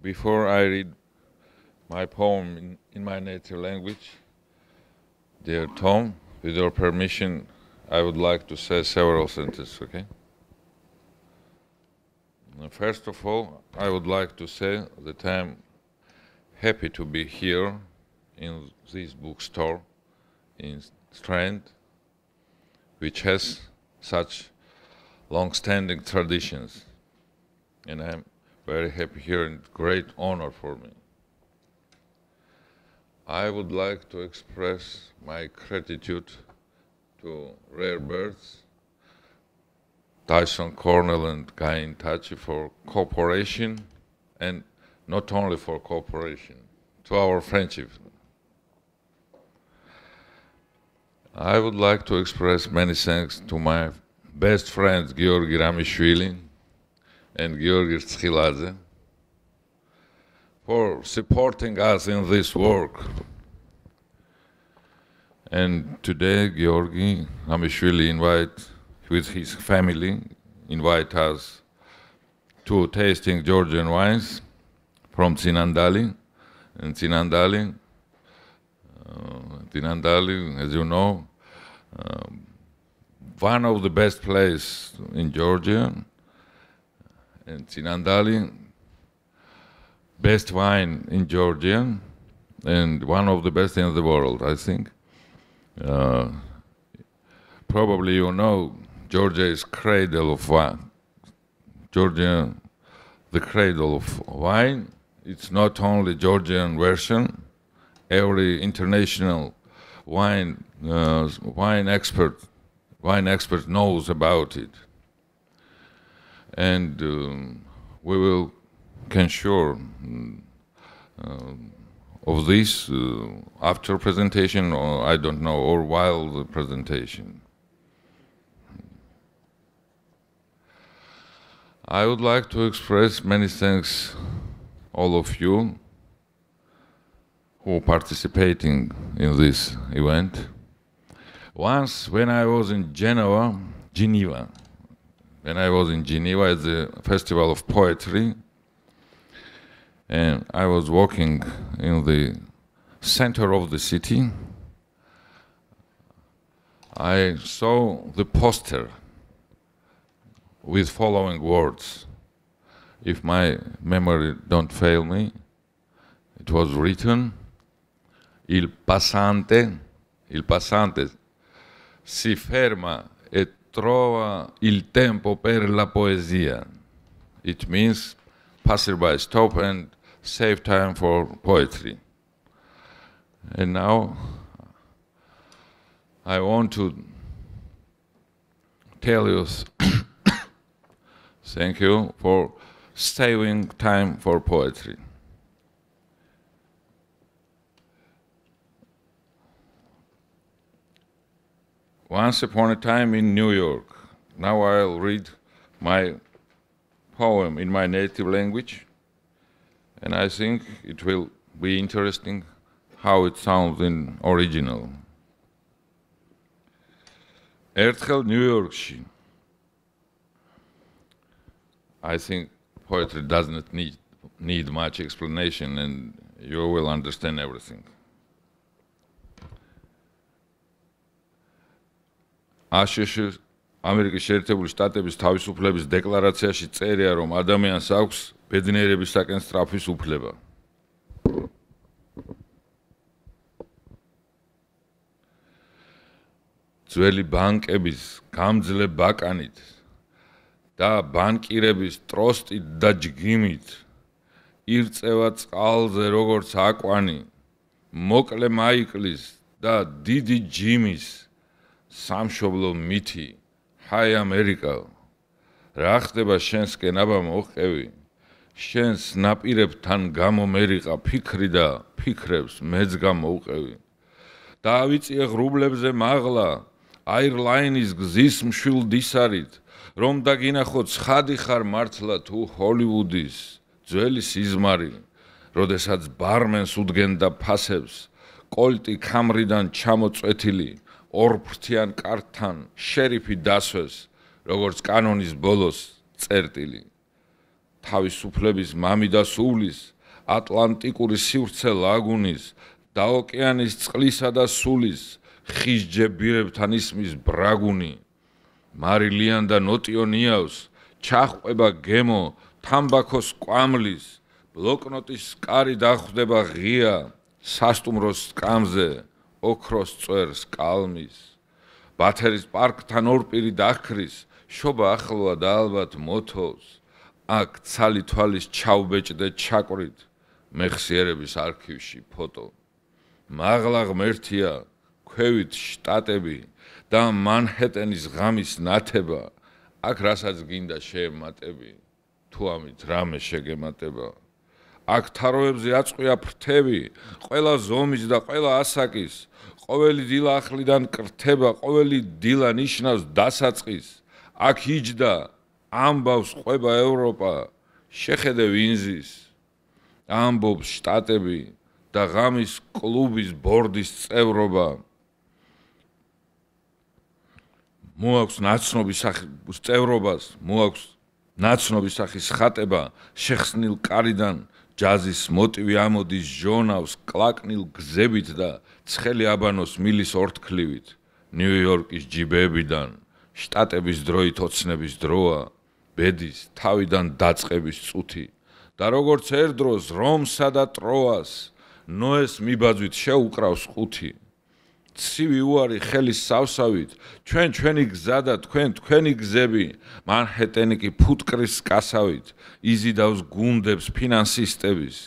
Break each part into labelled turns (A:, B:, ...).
A: Before I read my poem in my native language, dear Tom, with your permission, I would like to say several sentences, okay? First of all, I would like to say that I'm happy to be here in this bookstore in Strand, which has such long-standing traditions. And I'm very happy here and great honor for me. I would like to express my gratitude to Rare Birds, Tyson Cornell and Guy Intachi for cooperation, and not only for cooperation, to our friendship. I would like to express many thanks to my best friends Georgi Ramishvili and Georgi Cyalze for supporting us in this work. And today Georgi Ramishvili with his family invite us to tasting Georgian wines from Tsinandali. And Tsinandali, as you know, one of the best places in Georgia, and Tsinandali, best wine in Georgia, and one of the best in the world, I think. Probably you know, Georgia is cradle of wine. Georgia, the cradle of wine. It's not only Georgian version. Every international wine expert knows about it, and we can sure of this after presentation, or I don't know, or while the presentation. I would like to express many thanks all of you who participating in this event. Once when I was in Geneva at the Festival of Poetry, and I was walking in the center of the city, I saw the poster with following words. If my memory don't fail me, it was written, Il passante si ferma e trova il tempo per la poesia. It means passerby stop and save time for poetry. And now I want to tell you thank you for saving time for poetry. Once upon a time in New York. Now I'll read my poem in my native language, and I think it will be interesting how it sounds in original. Ertkhel New Yorkshi. I think poetry doesn't need much explanation, and you will understand everything. აშშ ამერიკის შეერთებული შტატების თავისუფლების დეკლარაციაში წერია, რომ ადამიანს აქვს ბედნიერებისაკენ სწრაფვის უფლება. ძველი ბანკების გამძლე ბაკანით და ბანკირების ტროსტით და ჯგიმით ირწევა წყალზე როგორც აკვანი, მოკლე მაიკლის და დიდი ჯიმის სამშობლო მითი, ჰაი ამერიკა, რა ხდება შენსკენ აბა მოყევი, შენს ნაპირებთან გამომერიყა ფიქრი და ფიქრებს მეც გამოვყევი. დაავიწიე ღრუბლებზე მაღლა, აირლაინის გზის მშვილ დისარით, რომ დაგინახო ცხადი ხარ მართლა თუ ჰოლივუდის ძველი სიზმარი, როდესაც ბარმენს უდგენდა ფასებს, კოლტი ქამრიდან ჩამოწვეთილი, ორფრთიან კარტთან შერიფი დასვეს, როგორც კანონის ბოლოს წერტილი. თავისუფლების მამი და სუვლის, ატლანტიკური სივრცე ლაგუნის და ოკეანის წყლისა და სულის ხის ჯებირებთან ისმის ბრაგუნი მარილიან და ნოტიო ნიავს ჩახვება გემო თამბაქოს კვამლის ბლოკნოტის კარი დახვდება ღია სასტუმროს სკამზე ოქროს წვერს კალმის ბათერის პარკთან ორპირი დახრის შობა ახლოა და ალბათ მოთოვს აქ ცალი თვალის ჩავბეჭდე ჩაკვრით მეხსიერების არქივში ფოტო მაღლა ღმერთია ქვევით შტატები და მანჰეტენის ღამის ნათება აქ რასაც გინდა შეემატები თუ ამით რამე შეგემატება აქ თაროებზე აწყვია ფრთები ყველა ზომის და ყველა ასაკის ყოველი დილა ახლიდან კრთება ყოველი დილა ნიშნავს დასაწყის აქ იჯდა ამბავს ყვება ევროპა შეხედე ვინზის ამბობს შტატები და ღამის კლუბის ბორდის წევრობა მოაქვს ნაცნობის სახის წევრობას მოაქვს ნაცნობის სახის ხატება შეხსნილ კარიდან ჯაზის მოტივი ამოდის ჟონავს კლაკნილ გზებით და ცხელი აბანოს მილის ორთქლივით ნიუ-იორკის ჯიბეებიდან შტატების დროით ოცნების დროა ბედის თავიდან დაწყების წუთი და როგორც ერთდროს რომსა და ტროას ნოეს მიბაძვით შეუკრავს ყუთი ცივი უარი ხელის სავსავით ჩვენი გზა და თქვენი გზები მანჰეტენი კი ფუტკრის კასავით იზიდავს გუნდებს ფინანსისტების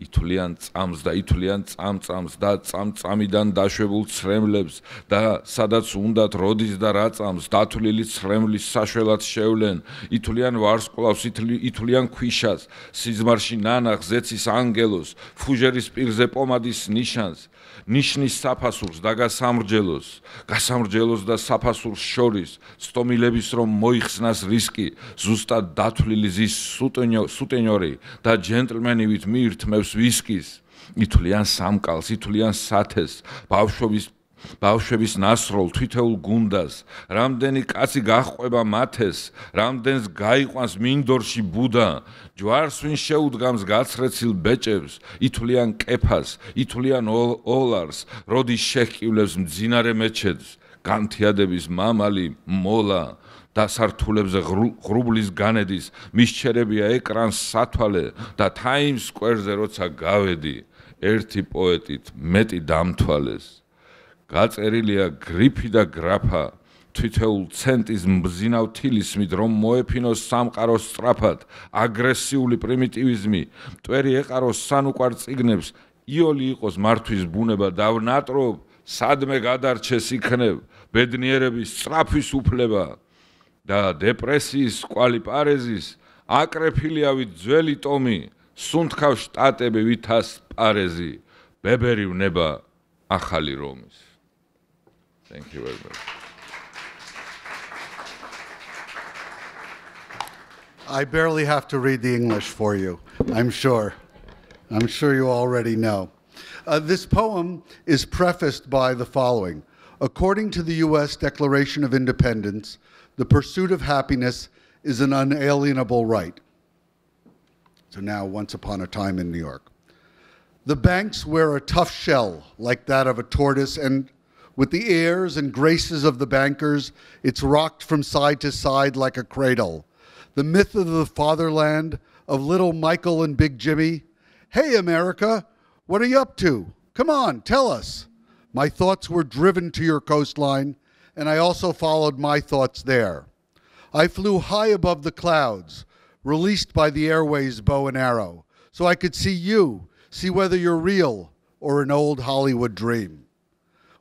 A: ითვლიან წამს და ითვლიან წამწამს და წამწამიდან დაშვებულ ცრემლებს და სადაც უნდათ როდის და რა წამს დათვლილი ცრემლის საშველად შევლენ ითვლიან ვარსკვლავს ითვლიან ქვიშას სიზმარში ნანახ ზეცის ანგელოს ფუჟერის პირზე პომადის ნიშანს ნიშნის საფასურს და გასამრჯელოს და საფასურს შორის სტომილების რომ მოიხსნას რისკი ზუსტად დათვლილი ზის სუტენიორი და ჯენტლმენივით მიირთმევს ვისკის ითვლიან სამკალს ითვლიან სათეს ბავშვების ნასროლ თვითეულ გუნდას რამდენი კაცი გაჰყვება მათეს რამდენს გაიყვანს მინდორში ბუდა ჯვარს ვინ შეუდგამს გაცრეცილ ბეჭებს ითვლიან კეფას ითვლიან ოლარს როდის შეჰკივლებს მძინარე მეჩეთს განთიადების მამალი მოლა დასართულებზე ღრუბლის განედის მისჩერებია ეკრანს სათვალე და ტაიმს სკვერზე როცა გავედი ერთი პოეტით მეტი დამთვალეს გაწერილია გრიფი და გრაფა თვითეულ ცენტის მბზინავ თილისმით რომ მოეფინოს სამყაროს სწრაფად აგრესიული პრიმიტივიზმი მტვერი ეყაროს სანუკვარ წიგნებს იოლი იყოს მართვის ბუნება დავნატრობ სადმე გადარჩეს იქნებ ბედნიერების სწრაფის უფლება და დეპრესიის კვალი პარეზის აკრეფილიავით ძველი ტომი სუნთქავს შტატები ვითას პარეზი ბებერი ვნება ახალი რომის Thank you very much.
B: I barely have to read the English for you, I'm sure. I'm sure you already know. This poem is prefaced by the following. According to the U.S. Declaration of Independence, the pursuit of happiness is an unalienable right. So now, once upon a time in New York. The banks wear a tough shell like that of a tortoise, and with the airs and graces of the bankers, it's rocked from side to side like a cradle. The myth of the fatherland, of little Michael and Big Jimmy. Hey, America, what are you up to? Come on, tell us. My thoughts were driven to your coastline, and I also followed my thoughts there. I flew high above the clouds, released by the airways bow and arrow, so I could see you, see whether you're real or an old Hollywood dream.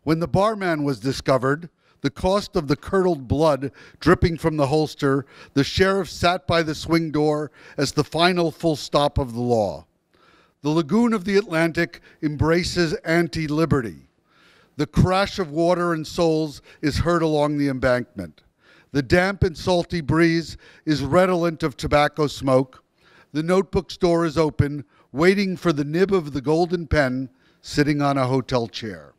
B: When the barman was discovered, the cost of the curdled blood dripping from the holster, the sheriff sat by the swing door as the final full stop of the law. The lagoon of the Atlantic embraces anti-liberty. The crash of water and souls is heard along the embankment. The damp and salty breeze is redolent of tobacco smoke. The notebook store is open, waiting for the nib of the golden pen sitting on a hotel chair.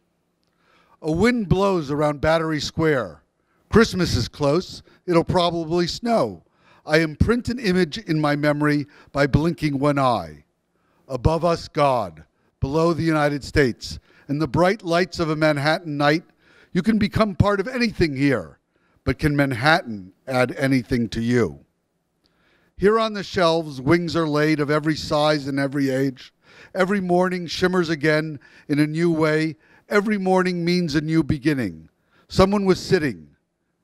B: A wind blows around Battery Square. Christmas is close. It'll probably snow. I imprint an image in my memory by blinking one eye. Above us, God. Below, the United States. In the bright lights of a Manhattan night, you can become part of anything here. But can Manhattan add anything to you? Here on the shelves, wings are laid of every size and every age. Every morning shimmers again in a new way. Every morning means a new beginning. Someone was sitting.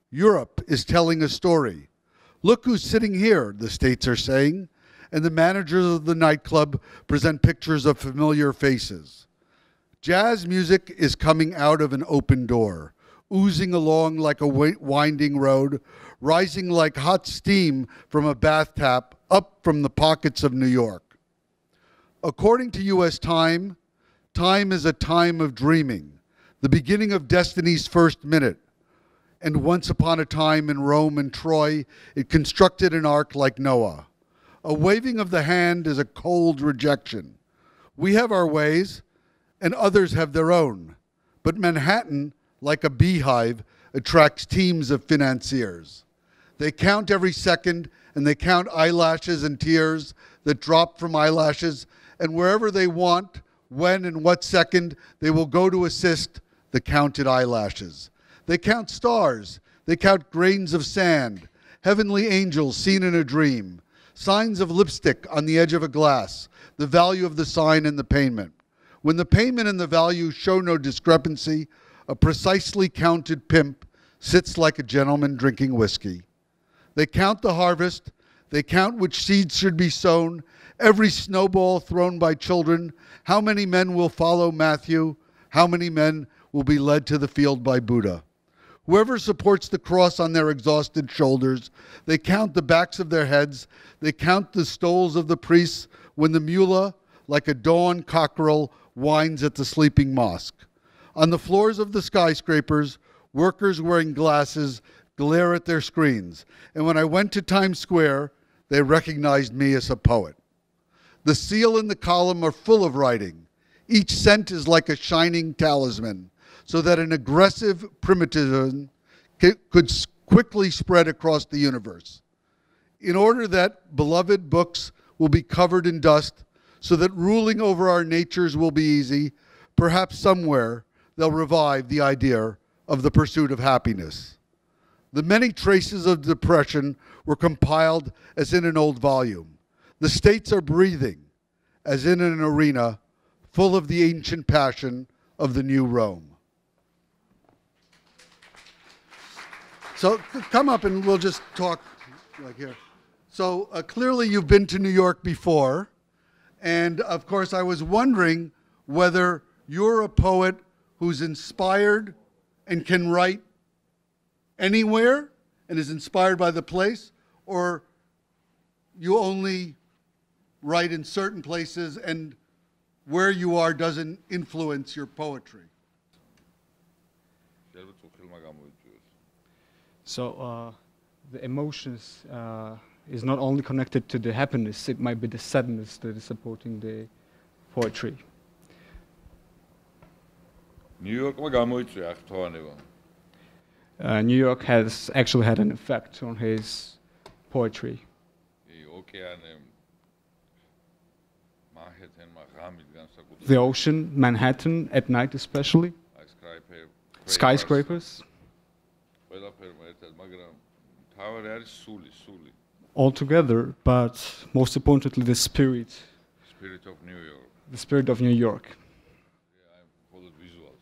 B: Europe is telling a story. Look who's sitting here, the states are saying. And the managers of the nightclub present pictures of familiar faces. Jazz music is coming out of an open door, oozing along like a winding road, rising like hot steam from a bath tap up from the pockets of New York. According to U.S. time, time is a time of dreaming, the beginning of destiny's first minute. And once upon a time in Rome and Troy, it constructed an ark like Noah. A waving of the hand is a cold rejection. We have our ways, and others have their own. But Manhattan, like a beehive, attracts teams of financiers. They count every second, and they count eyelashes and tears that drop from eyelashes, and wherever they want, when and what second, they will go to assist the counted eyelashes. They count stars. They count grains of sand, heavenly angels seen in a dream, signs of lipstick on the edge of a glass, the value of the sign and the payment. When the payment and the value show no discrepancy, a precisely counted pimp sits like a gentleman drinking whiskey. They count the harvest. They count which seeds should be sown, every snowball thrown by children. How many men will follow Matthew? How many men will be led to the field by Buddha? Whoever supports the cross on their exhausted shoulders, they count the backs of their heads. They count the stoles of the priests when the mullah, like a dawn cockerel, whines at the sleeping mosque. On the floors of the skyscrapers, workers wearing glasses glare at their screens. And when I went to Times Square, they recognized me as a poet. The seal and the column are full of writing. Each cent is like a shining talisman, so that an aggressive primitivism could quickly spread across the universe. In order that beloved books will be covered in dust, so that ruling over our natures will be easy, perhaps somewhere they'll revive the idea of the pursuit of happiness. The many traces of depression were compiled as in an old volume. The states are breathing, as in an arena full of the ancient passion of the new Rome. So come up and we'll just talk like here. So clearly you've been to New York before. And of course I was wondering whether you're a poet who's inspired and can write anywhere and is inspired by the place, or you only write in certain places and where you are doesn't influence your poetry.
C: So the emotions is not only connected to the happiness, it might be the sadness that is supporting the poetry.
A: New
C: York has actually had an effect on his poetry. The ocean, Manhattan, at night especially, skyscrapers. All together, but most importantly, the spirit
A: of New York.
C: The spirit of New York.
A: Yeah, I call it visuals.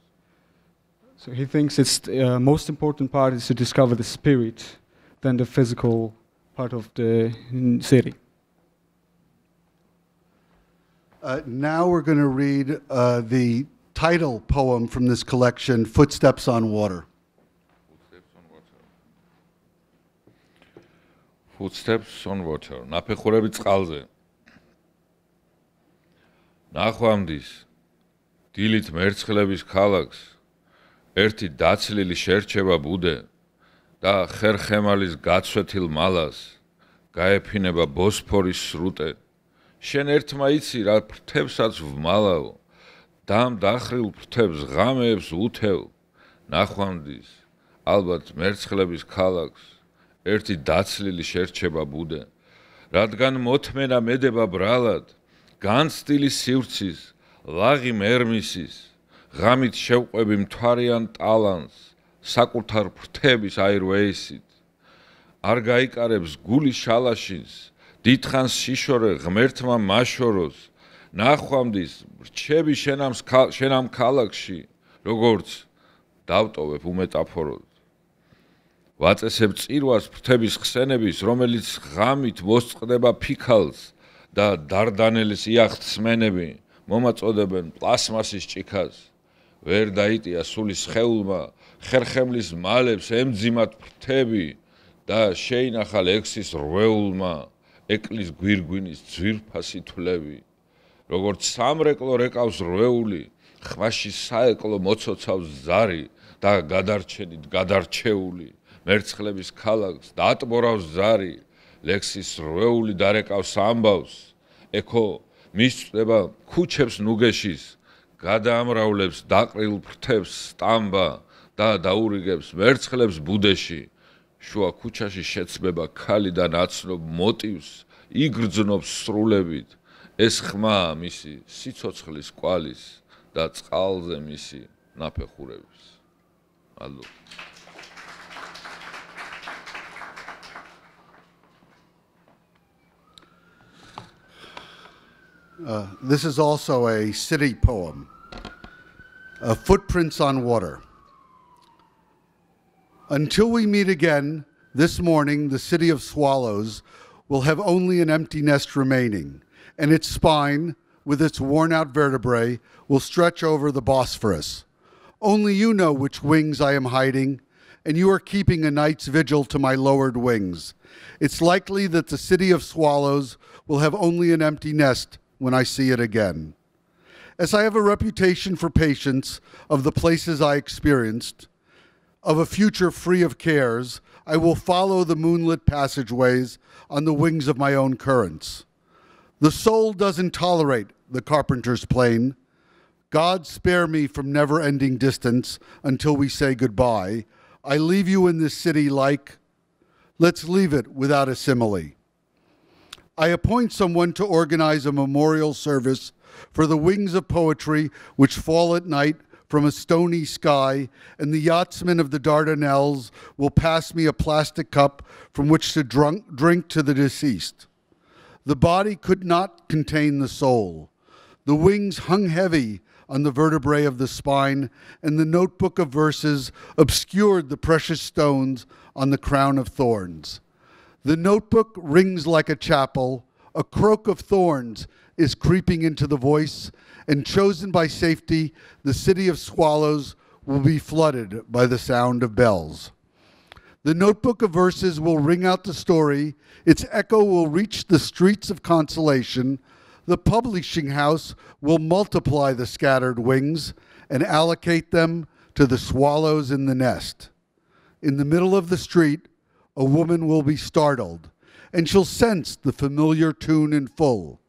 C: So he thinks it's most important part is to discover the spirit than the physical part of the city.
B: Now we're going to read the title poem from this collection, Footsteps on Water.
A: Footsteps on water. Nafexurebi cyalze. Naხვამდის დილით მერცხლების ქალაქს ერთი დაცლილი შერჩება ბუდე და ხერხემალის გაცვეთილ მალას გაეფინება ბოსფორის სრუტე. შენ ერთმა იცი რა ფრთებსაც ვმალავ, დამ დახრილ ფრთებს ღამეებს უთევ. ნახვამდის ალბათ მერცხლების ქალაქს ერთი დაცლილი შერჩება ბუდე, რადგან მოთმენა მედება ბრალად, განცდილი სივრცის, ლაღი მერმისის, ღამით შევყვები მთვარიან ტალანს, საკუთარ ფრთების აირვეისით. არ გაიკარებს გული შალაშინს, დიდხანს შიშორე ღმერთმა მაშოროს, ნახვამდის რჩები შენამ ქალაქში, როგორც დავტოვებ უმეტაფოროდ. ვაწესებ წირვას ფრთების ხსენების, რომელიც ღამით მოსწყდება ფიქალს და დარდანელის იახტს მენები მომაწოდებენ პლასმასის ჭიქას. ვერ დაიტია სულის ხეულმა, ხერხემლის მალებს ემძიმათ ფრთები და შეინახა ლექსის რვეულმა, ეკლის გვირგვინის ძვირფასი თვლები. როგორც სამრეკლო რეკავს რვეული, ხვაში საეკლო მოცოცავს ზარი და გადარჩენით გადარჩეული. მერცხლების ქალაქს დაატბორავს ზარი, ლექსის რვეული დარეკავს ამბავს. ეკო მისწვდება ქუჩებს ნუგეშის, გადაამრავლებს დაყრილ ფრთებს სტამბა და დაურიგებს მერცხლებს ბუდეში. შუა ქუჩაში შეცბება ქალი და ნაცნობ მოტივს იგრძნობს სრულებით. ეს ხმა მისი სიცოცხლის კვალის და წყალზე მისი ნაფეხურების. მადლობა.
B: This is also a city poem, Footprints on Water. Until we meet again, this morning the city of swallows will have only an empty nest remaining, and its spine, with its worn-out vertebrae, will stretch over the Bosphorus. Only you know which wings I am hiding, and you are keeping a night's vigil to my lowered wings. It's likely that the city of swallows will have only an empty nest when I see it again. As I have a reputation for patience of the places I experienced, of a future free of cares, I will follow the moonlit passageways on the wings of my own currents. The soul doesn't tolerate the carpenter's plane. God spare me from never-ending distance until we say goodbye. I leave you in this city like, let's leave it without a simile. I appoint someone to organize a memorial service for the wings of poetry which fall at night from a stony sky, and the yachtsmen of the Dardanelles will pass me a plastic cup from which to drink to the deceased. The body could not contain the soul. The wings hung heavy on the vertebrae of the spine, and the notebook of verses obscured the precious stones on the crown of thorns. The notebook rings like a chapel. A croak of thorns is creeping into the voice, and chosen by safety, the city of swallows will be flooded by the sound of bells. The notebook of verses will ring out the story. Its echo will reach the streets of consolation. The publishing house will multiply the scattered wings and allocate them to the swallows in the nest. In the middle of the street, a woman will be startled, and she'll sense the familiar tune in full.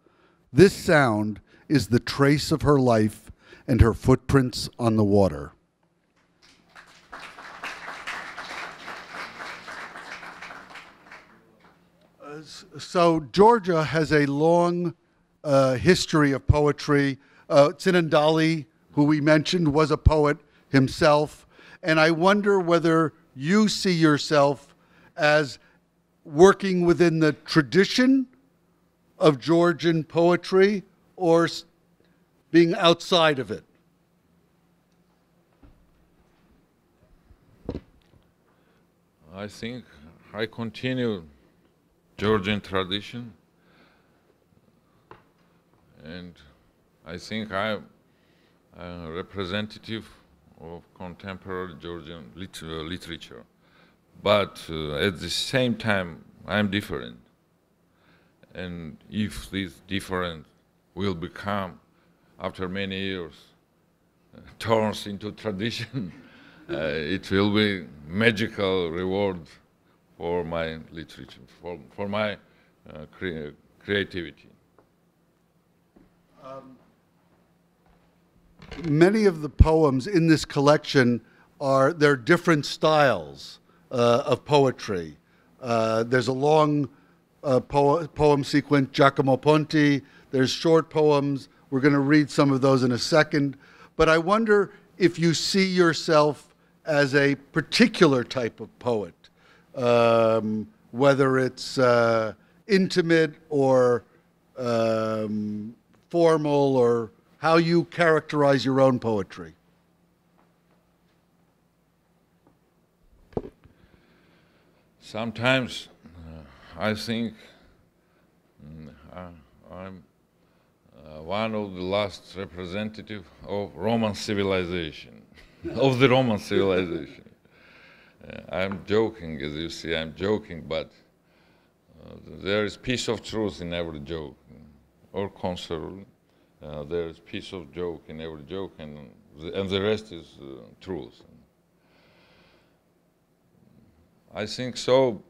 B: This sound is the trace of her life and her footprints on the water. So Georgia has a long history of poetry. Tsinandali, who we mentioned, was a poet himself, and I wonder whether you see yourself as working within the tradition of Georgian poetry or being outside of it.
A: I think I continue Georgian tradition, and I think I'm a representative of contemporary Georgian literature. But at the same time, I'm different. And if this different will become, after many years, turns into tradition, it will be magical reward for my literature, for my creativity.
B: Many of the poems in this collection they're different styles of poetry. There's a long poem sequence, Giacomo Ponti. there's short poems. We're going to read some of those in a second. But I wonder if you see yourself as a particular type of poet, whether it's intimate or formal, or how you characterize your own poetry.
A: Sometimes I think I'm one of the last representative of Roman civilization, of the Roman civilization. I'm joking, as you see, I'm joking, but there is piece of truth in every joke, or conservatively. There is piece of joke in every joke, and the rest is truth. I think so,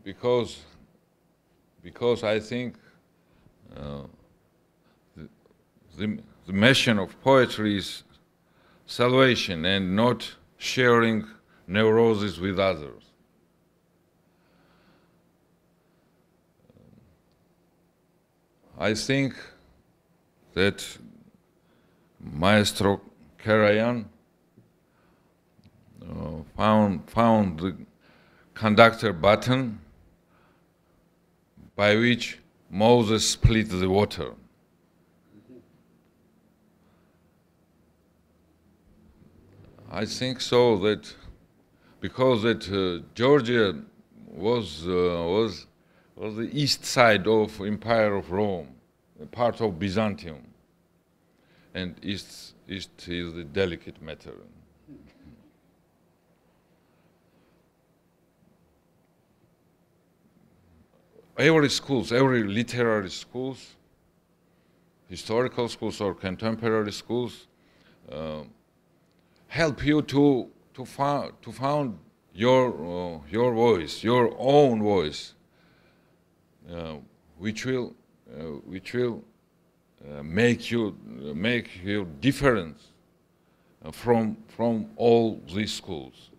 A: because I think the mission of poetry is salvation and not sharing neurosis with others. I think that Maestro Caravan found the conductor button by which Moses split the water. I think so, that because that Georgia was the east side of Empire of Rome, a part of Byzantium, and east is the delicate matter. Every schools, every literary schools, historical schools or contemporary schools, help you to found your voice, your own voice, which will make you different from all these schools.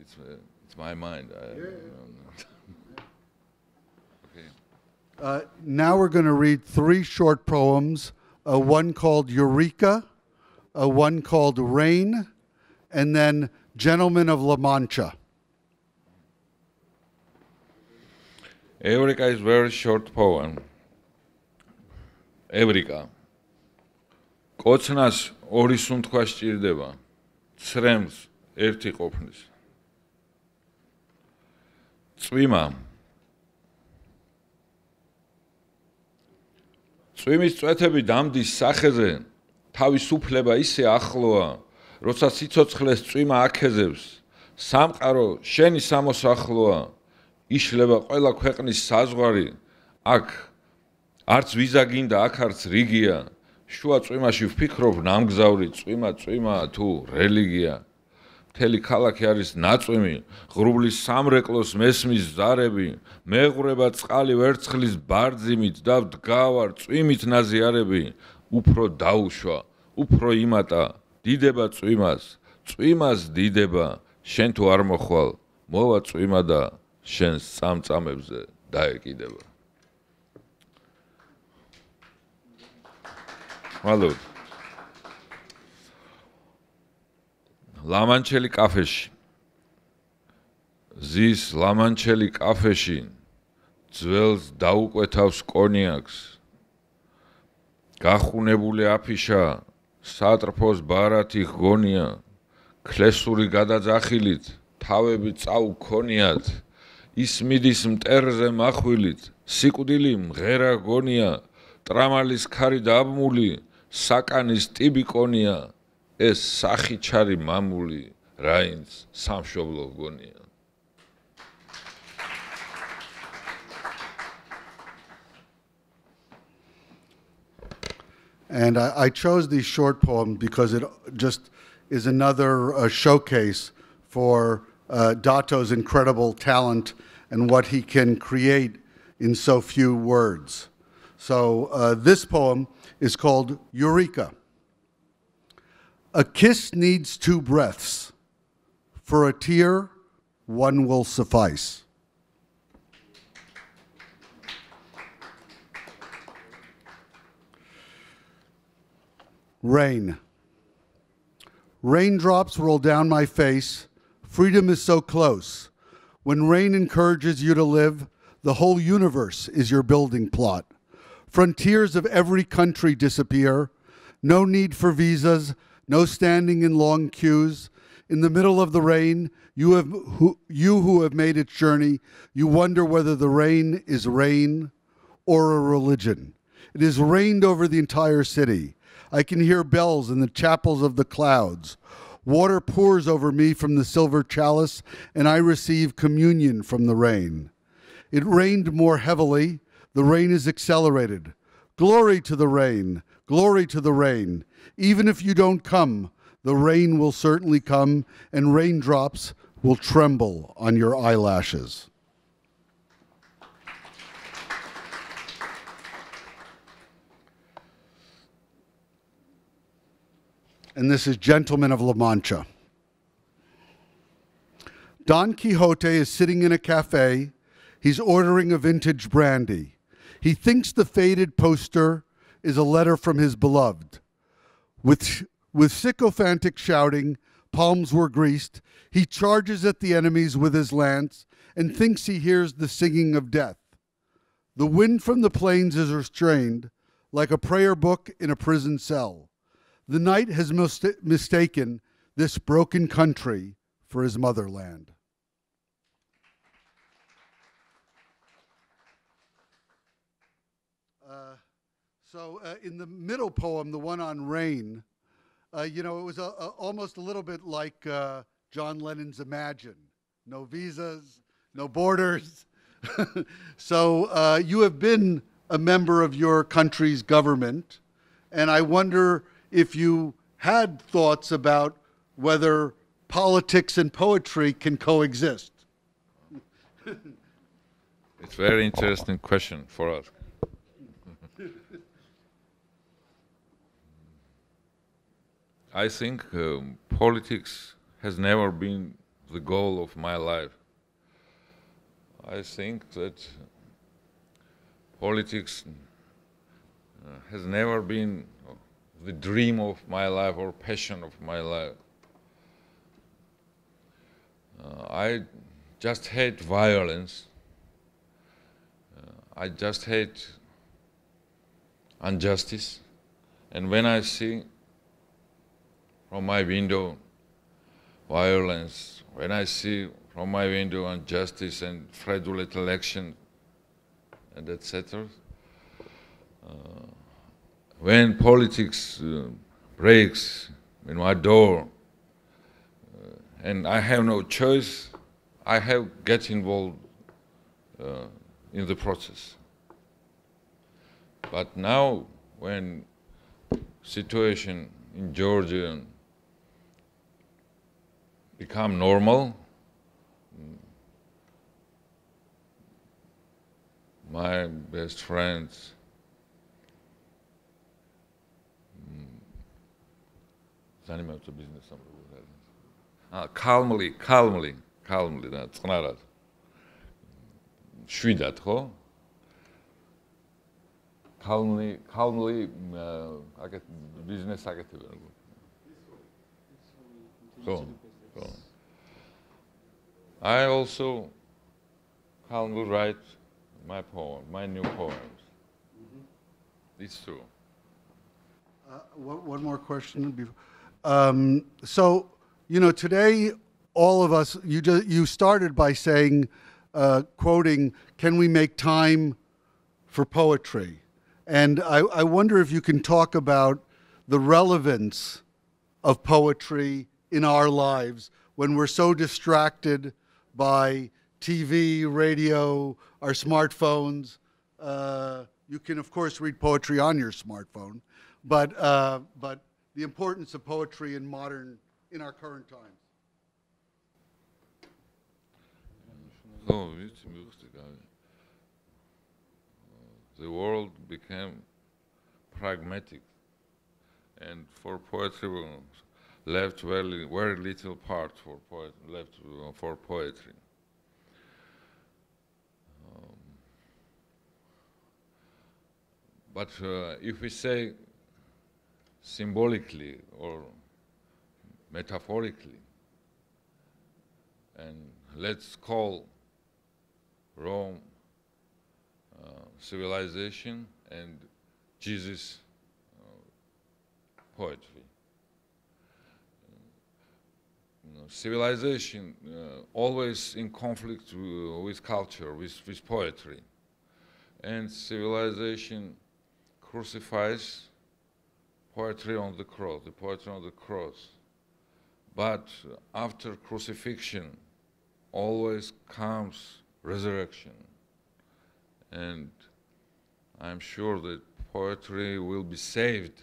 A: It's my mind.
B: Okay. Now we're going to read 3 short poems, one called Eureka, one called Rain, and then Gentleman of La Mancha.
A: Eureka is a very short poem. Eureka. Kocnas ორი სუნთქვა სჭირდება, ცრემლს ერთი ყოფნის. წვიმა. წვიმის წვეთები დამდის სახეზე, თავისუფლება ისე ახლოა, როცა სიცოცხლეს წვიმა აქეზებს, სამყარო შენი სამოსახლოა, იშლება ყველა ქვეყნის საზღვარი, აქ არც ვიზა გინდა, აქ არც რიგია, შუა წვიმაში ვფიქრობ ნამგზავრი, წვიმა თუ რელიგია. მთელი ქალაქი არის ნაწვიმი, ღრუბლის სამრეკლოს მესმის ზარები, მეღვრება წყალი ვერცხლის ბარძიმით და ვდგავარ წვიმით ნაზიარები, უფრო დაუშვა, უფრო იმატა, დიდება წვიმას დიდება, შენ თუ არ მოხვალ, მოვა წვიმა და შენს წამწამებზე დაეკიდება. Valud. ლამანჩელი კაფეში. ზის ლამანჩელი კაფეში, ძველს დაუკვეთავს კონიაკს. გახუნებული აფიშა, სატრფოს ბარათი ღონია, ქლესური გადაძახილით, თავები წაუქონიათ, ის მიდის მტერზე מחვილით, სიკვდილი მღერა გონია, ტრამალის ქარი დაბმული, საკანის ტიბი კონია, ეს სახიჩარი მამული, რაინც სამშობლო გონია.
B: And I chose these short poems because it just is another showcase for Dato's incredible talent and what he can create in so few words. So this poem is called Eureka. A kiss needs 2 breaths. For a tear, 1 will suffice. Rain. Raindrops roll down my face. Freedom is so close. When rain encourages you to live, the whole universe is your building plot. Frontiers of every country disappear. No need for visas, no standing in long queues. In the middle of the rain, you who have made its journey, you wonder whether the rain is rain or a religion. It has rained over the entire city. I can hear bells in the chapels of the clouds. Water pours over me from the silver chalice, and I receive communion from the rain. It rained more heavily. The rain is accelerated. Glory to the rain. Glory to the rain. Even if you don't come, the rain will certainly come, and raindrops will tremble on your eyelashes. And this is Gentleman of La Mancha. Don Quixote is sitting in a cafe. He's ordering a vintage brandy. He thinks the faded poster is a letter from his beloved. With sycophantic shouting, palms were greased, he charges at the enemies with his lance and thinks he hears the singing of death. The wind from the plains is restrained, like a prayer book in a prison cell. The night has mistaken this broken country for his motherland. In the middle poem, the one on rain, it was almost a little bit like John Lennon's Imagine. No visas, no borders. So you have been a member of your country's government, and I wonder if you had thoughts about whether politics and poetry can coexist.
A: It's a very interesting question for us. I think politics has never been the goal of my life. I think that politics has never been the dream of my life or passion of my life. I just hate violence. I just hate injustice. And when I see from my window violence, when I see from my window injustice and fraudulent election and etc., when politics breaks in my door and I have no choice, I have get involved in the process. But now when situation in Georgia become normal, my best friends занимаются бизнесом. Calmly, да, цнарად. შვიდად, ხო? Calmly, აგეთ ბიზნეს აკეთებენ. So, I also calmly write my new poems. It's true.
B: One more question before. So, today, all of us, you started by saying, quoting, "Can we make time for poetry?" And I wonder if you can talk about the relevance of poetry in our lives when we're so distracted by TV, radio, our smartphones. You can, of course, read poetry on your smartphone, but the importance of poetry in our current times.
A: So, the world became pragmatic, and for poetry left very little part left for poetry. But if we say symbolically or metaphorically. And let's call Rome civilization and Jesus poetry. Civilization always in conflict with culture, with poetry. And civilization crucifies poetry on the cross, the poetry on the cross. But after crucifixion, always comes resurrection. And I'm sure that poetry will be saved,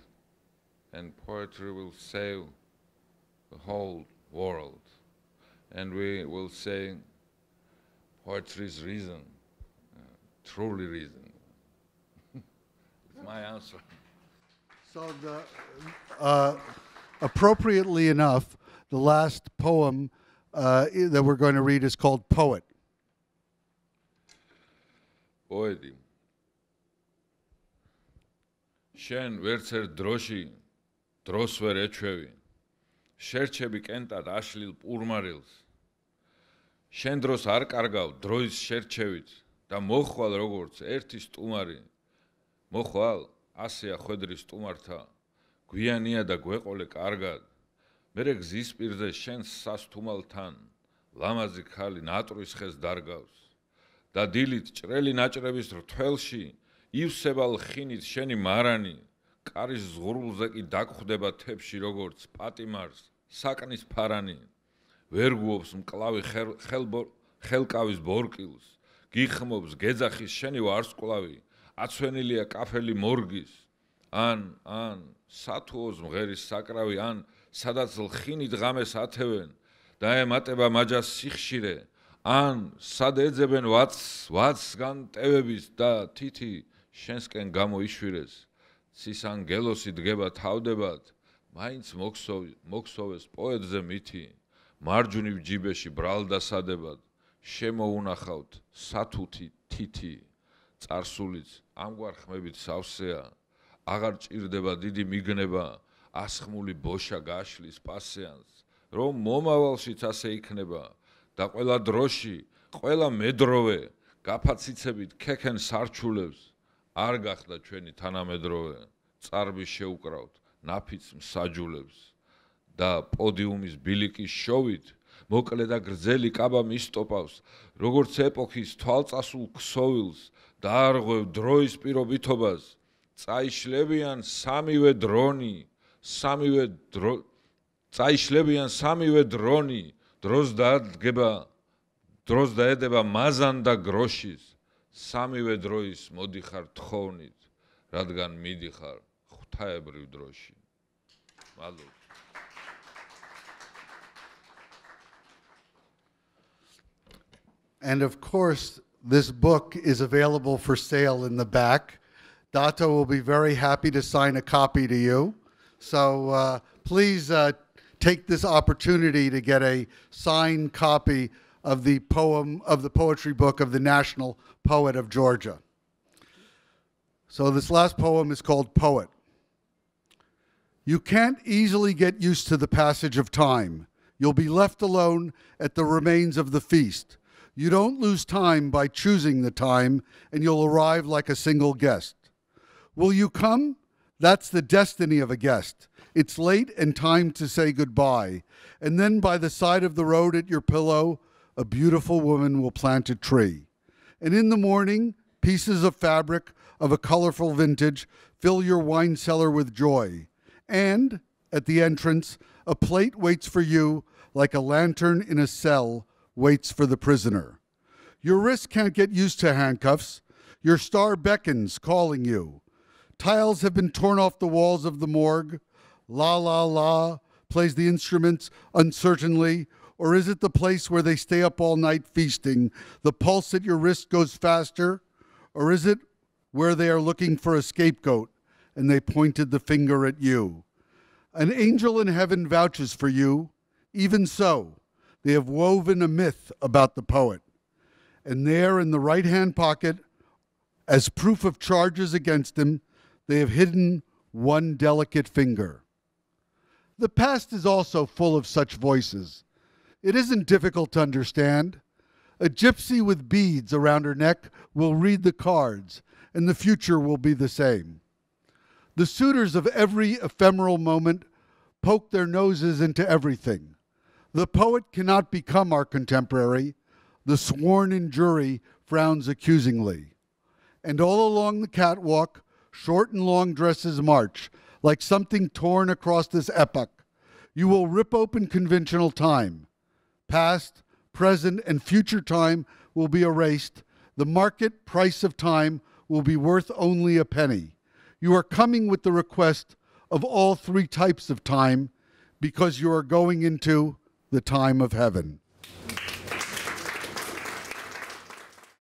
A: and poetry will save the whole world. And we will say poetry is reason, truly reason. It's my answer.
B: So appropriately enough, the last poem that we're going to read is called Poet.
A: Poeti. Შენ ვერც ერთ დროში დროს ვერ ეჩვევი. შერჩები კენტად აშლილ პურმარილს. შენ დროს არ კარგავ დროის შერჩევით და მოხვალ როგორც ერთი სტუმარი. მოხვალ ასეა ხვედრის სტუმართა. გვიანია და გვეყოლე კარგად. მერე გზის პირზე შენ სასთუმალთან ლამაზი ქალი ნატრის ხეს დარგავს. და დილით ჭრელი ნაჭრების რთველში ივსებალ ხინით შენი მარანი კარის ზღურულზე კი დაგხვდება თებში როგორც პატიმარს საკნის ფარანი ვერ გუობს მკლავი ხელკავის ბორკილს გიხმობს გეძახის შენი ვარსკვლავი აცვენილია კაფელი მორგის ან სათუოს მღერის საკრავი ან სადაც ლხინით ღამეს ათევენ და ემატება მაჯას სიხშირე ან სად ეძებენ ვაცგან ტევების და თითი შენსკენ გამოიშვირეს ცისანგელოსი დგება თავდებად მაინც მოქსოვეს პოეტზე მითი მარჯვნივ ჯიბეში ბრალდასადებად შემოუნახავთ სათუთი თითი წარსულიც ამგვარ ხმებით სავსეა აღარ ჭირდება დიდი მიგნება ასხმული ბოშა გაშლის პასეანს რომ მომავალშიც ასე იქნება და ყველა დროში ყველა მედროვე გაფაციცებით ქექენ სარჩულებს არ გახდა ჩვენი თანამედროვე წარბი შეუკრავთ ნაფიც მსაჯულებს და პოდიუმის ბილიკის შოვით მოკლე და გრძელი კაბა მისტოპავს როგორც ეპოქის თვალწასულ ქსოვილს და არღვევ დროის პირობითობას წაიშლებიან სამივე დრონი დროს დაედება მაზან და გროშის სამივე დროის მოდიხარ თხოვნით რადგან მიდიხარ ღვთაებრივ დროში მადლობა
B: And of course, this book is available for sale in the back. Dato will be very happy to sign a copy to you. So please take this opportunity to get a signed copy of the poetry book of the national poet of Georgia. So this last poem is called Poet. You can't easily get used to the passage of time. You'll be left alone at the remains of the feast. You don't lose time by choosing the time, and you'll arrive like a single guest. Will you come? That's the destiny of a guest. It's late and time to say goodbye. And then by the side of the road at your pillow, a beautiful woman will plant a tree. And in the morning, pieces of fabric of a colorful vintage fill your wine cellar with joy. And at the entrance, a plate waits for you like a lantern in a cell waits for the prisoner. Your wrist can't get used to handcuffs. Your star beckons, calling you. Tiles have been torn off the walls of the morgue. La la la plays the instruments uncertainly. Or is it the place where they stay up all night feasting? The pulse at your wrist goes faster? Or is it where they are looking for a scapegoat and they pointed the finger at you? An angel in heaven vouches for you. Even so, they have woven a myth about the poet. And there in the right-hand pocket, as proof of charges against him, they have hidden one delicate finger. The past is also full of such voices. It isn't difficult to understand. A gypsy with beads around her neck will read the cards, and the future will be the same. The suitors of every ephemeral moment poke their noses into everything. The poet cannot become our contemporary. The sworn-in jury frowns accusingly. And all along the catwalk, short and long dresses march, like something torn across this epoch. You will rip open conventional time. Past, present, and future time will be erased. The market price of time will be worth only a penny. You are coming with the request of all three types of time because you are going into the time of heaven.